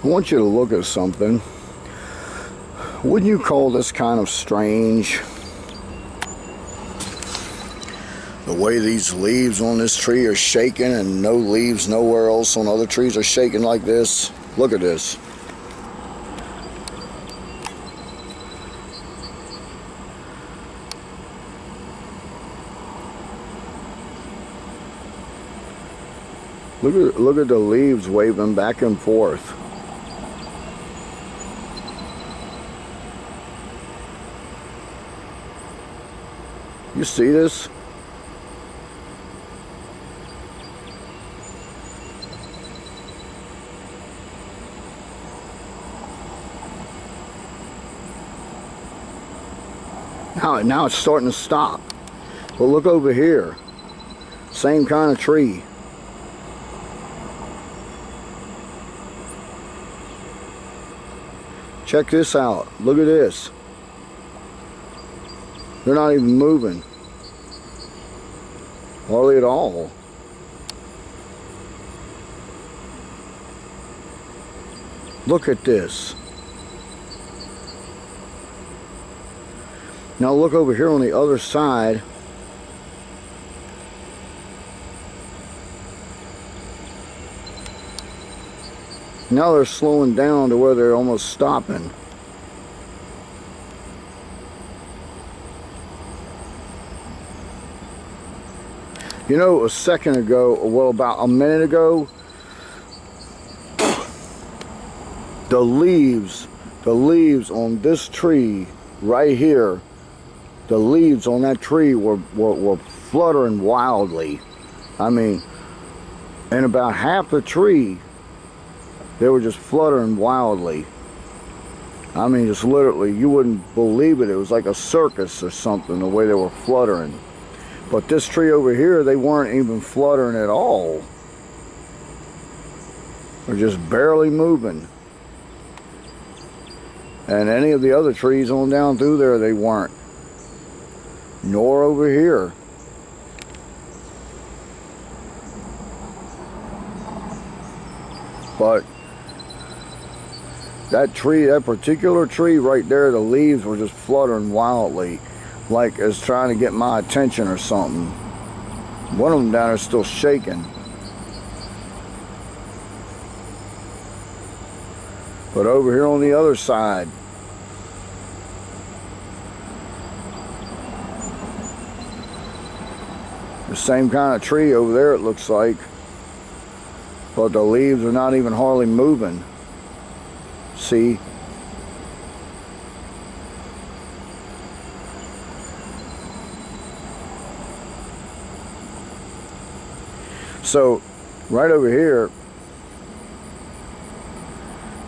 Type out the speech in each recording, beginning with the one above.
I want you to look at something. Wouldn't you call this kind of strange? The way these leaves on this tree are shaking and no leaves nowhere else on other trees are shaking like this. Look at this. Look at the leaves waving back and forth. You see this? Now it's starting to stop. But look over here. Same kind of tree. Check this out. Look at this. They're not even moving. Hardly at all. Look at this. Now look over here on the other side. Now they're slowing down to where they're almost stopping. You know, a second ago, well, about a minute ago, the leaves on this tree right here, the leaves on that tree were fluttering wildly. I mean, and about half the tree, they were just fluttering wildly. I mean, just literally, you wouldn't believe it. It was like a circus or something, the way they were fluttering. But this tree over here, they weren't even fluttering at all. They're just barely moving. And any of the other trees on down through there, they weren't. Nor over here. But that tree, that particular tree right there, the leaves were just fluttering wildly, like it's trying to get my attention or something. One of them down there is still shaking. But over here on the other side, the same kind of tree over there, it looks like, but the leaves are not even hardly moving. See? So right over here,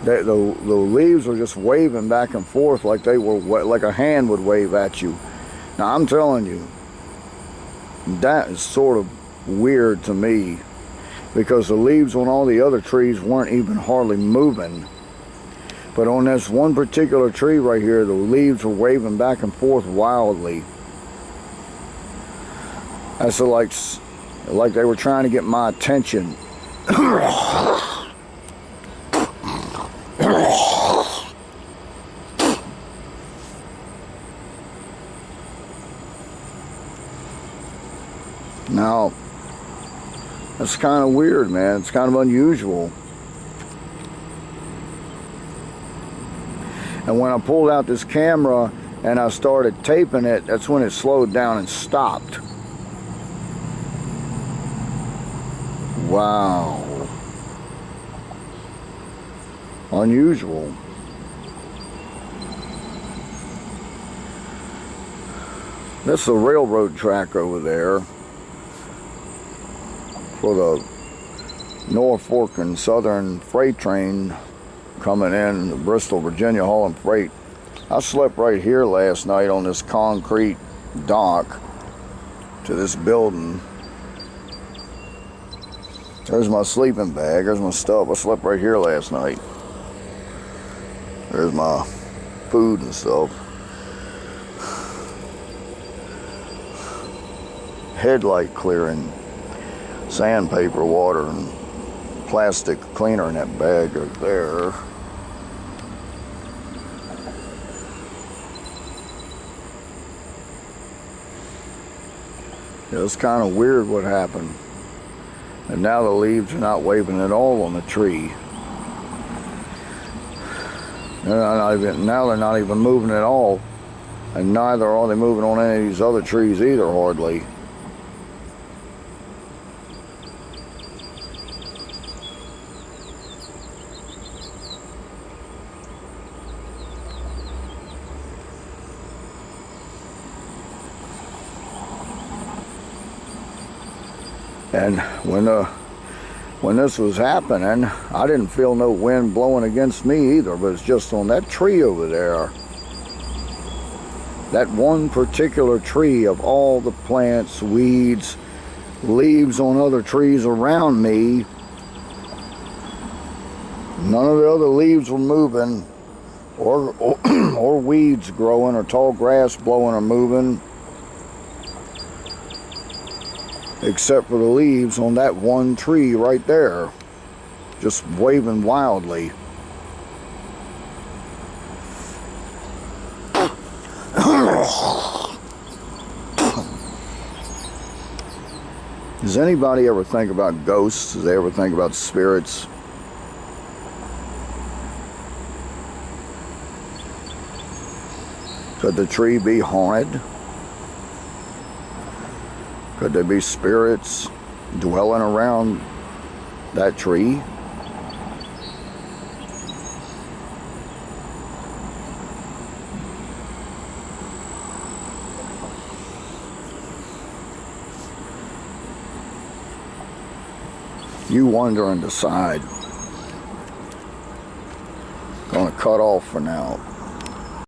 the leaves were just waving back and forth like they were, like a hand would wave at you. Now I'm telling you, that is sort of weird to me, because the leaves on all the other trees weren't even hardly moving. But on this one particular tree right here, the leaves were waving back and forth wildly. That's like they were trying to get my attention. Now, that's kind of weird, man. It's kind of unusual. And when I pulled out this camera and I started taping it, that's when it slowed down and stopped. Wow. Unusual. That's the railroad track over there for the Norfolk and Southern freight train coming in to Bristol, Virginia, hauling freight. I slept right here last night on this concrete dock to this building. There's my sleeping bag. There's my stuff. I slept right here last night. There's my food and stuff. Headlight clearing, sandpaper water, and plastic cleaner in that bag right there. It's kind of weird what happened. And now the leaves are not waving at all on the tree. Now they're not even moving at all. And neither are they moving on any of these other trees either, hardly. And when this was happening, I didn't feel no wind blowing against me either, but it's just on that tree over there. That one particular tree, of all the plants, weeds, leaves on other trees around me, none of the other leaves were moving, or weeds growing, or tall grass blowing or moving, except for the leaves on that one tree right there, just waving wildly. Does anybody ever think about ghosts? Does they ever think about spirits? Could the tree be haunted? Could there be spirits dwelling around that tree? You wonder and decide. Gonna cut off for now.